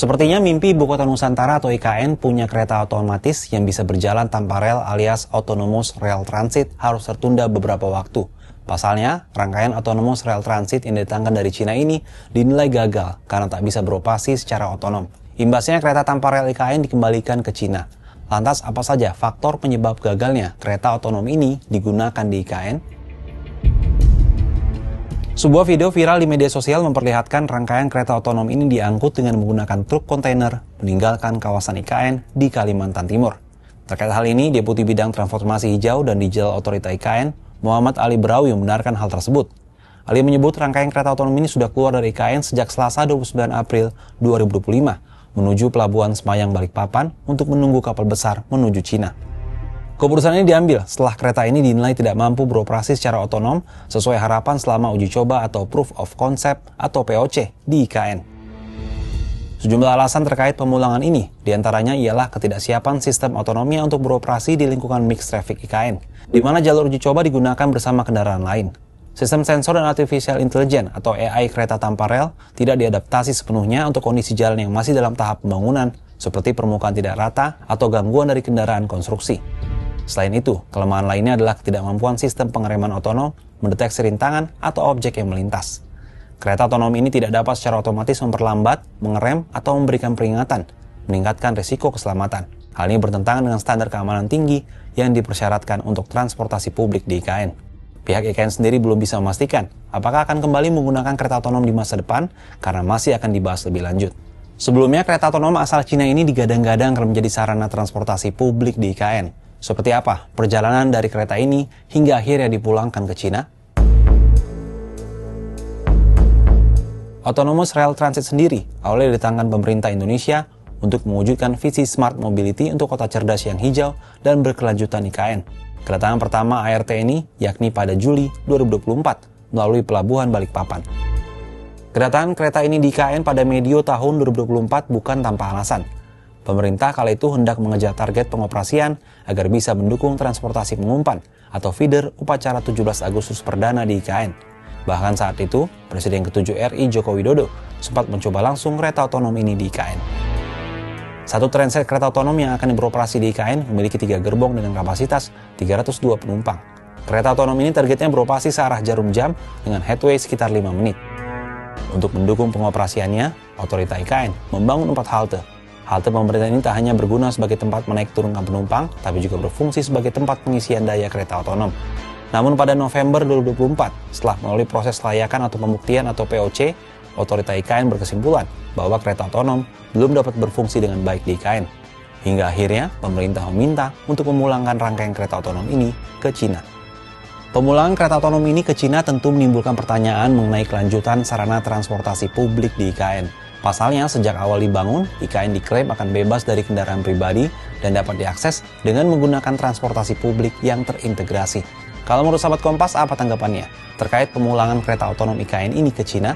Sepertinya mimpi Ibu Kota Nusantara atau IKN punya kereta otomatis yang bisa berjalan tanpa rel alias Autonomous Rail Transit harus tertunda beberapa waktu. Pasalnya, rangkaian Autonomous Rail Transit yang didatangkan dari Cina ini dinilai gagal karena tak bisa beroperasi secara otonom. Imbasnya kereta tanpa rel IKN dikembalikan ke Cina. Lantas apa saja faktor penyebab gagalnya kereta otonom ini digunakan di IKN? Sebuah video viral di media sosial memperlihatkan rangkaian kereta otonom ini diangkut dengan menggunakan truk kontainer meninggalkan kawasan IKN di Kalimantan Timur. Terkait hal ini, Deputi Bidang Transportasi Hijau dan Digital Otorita IKN, Muhammad Ali Brawi membenarkan hal tersebut. Ali menyebut rangkaian kereta otonom ini sudah keluar dari IKN sejak Selasa 29 April 2025 menuju Pelabuhan Semayang Balikpapan untuk menunggu kapal besar menuju Cina. Keputusan ini diambil setelah kereta ini dinilai tidak mampu beroperasi secara otonom sesuai harapan selama uji coba atau Proof of Concept atau POC di IKN. Sejumlah alasan terkait pemulangan ini, diantaranya ialah ketidaksiapan sistem otonomnya untuk beroperasi di lingkungan mixed traffic IKN, di mana jalur uji coba digunakan bersama kendaraan lain. Sistem sensor dan artificial intelligence atau AI kereta tanpa rel tidak diadaptasi sepenuhnya untuk kondisi jalan yang masih dalam tahap pembangunan, seperti permukaan tidak rata atau gangguan dari kendaraan konstruksi. Selain itu, kelemahan lainnya adalah ketidakmampuan sistem pengereman otonom mendeteksi rintangan atau objek yang melintas. Kereta otonom ini tidak dapat secara otomatis memperlambat, mengerem, atau memberikan peringatan, meningkatkan risiko keselamatan. Hal ini bertentangan dengan standar keamanan tinggi yang dipersyaratkan untuk transportasi publik di IKN. Pihak IKN sendiri belum bisa memastikan apakah akan kembali menggunakan kereta otonom di masa depan karena masih akan dibahas lebih lanjut. Sebelumnya, kereta otonom asal Cina ini digadang-gadang akan menjadi sarana transportasi publik di IKN. Seperti apa perjalanan dari kereta ini hingga akhirnya dipulangkan ke Cina? Autonomous Rail Transit sendiri awalnya didatangkan pemerintah Indonesia untuk mewujudkan visi Smart Mobility untuk kota cerdas yang hijau dan berkelanjutan IKN. Kedatangan pertama ART ini yakni pada Juli 2024 melalui Pelabuhan Balikpapan. Kedatangan kereta ini di IKN pada medio tahun 2024 bukan tanpa alasan. Pemerintah kala itu hendak mengejar target pengoperasian agar bisa mendukung transportasi pengumpan atau feeder upacara 17 Agustus Perdana di IKN. Bahkan saat itu, Presiden ke-7 RI Joko Widodo sempat mencoba langsung kereta otonom ini di IKN. Satu transit kereta otonom yang akan beroperasi di IKN memiliki 3 gerbong dengan kapasitas 302 penumpang. Kereta otonom ini targetnya beroperasi searah jarum jam dengan headway sekitar 5 menit. Untuk mendukung pengoperasiannya, Otorita IKN membangun 4 halte. Halte pemerintah ini tak hanya berguna sebagai tempat menaik turunkan penumpang, tapi juga berfungsi sebagai tempat pengisian daya kereta otonom. Namun pada November 2024, setelah melalui proses kelayakan atau pembuktian atau POC, Otorita IKN berkesimpulan bahwa kereta otonom belum dapat berfungsi dengan baik di IKN. Hingga akhirnya, pemerintah meminta untuk memulangkan rangkaian kereta otonom ini ke Cina. Pemulangan kereta otonom ini ke Cina tentu menimbulkan pertanyaan mengenai kelanjutan sarana transportasi publik di IKN. Pasalnya, sejak awal dibangun, IKN diklaim akan bebas dari kendaraan pribadi dan dapat diakses dengan menggunakan transportasi publik yang terintegrasi. Kalau menurut sahabat Kompas, apa tanggapannya terkait pemulangan kereta otonom IKN ini ke Cina?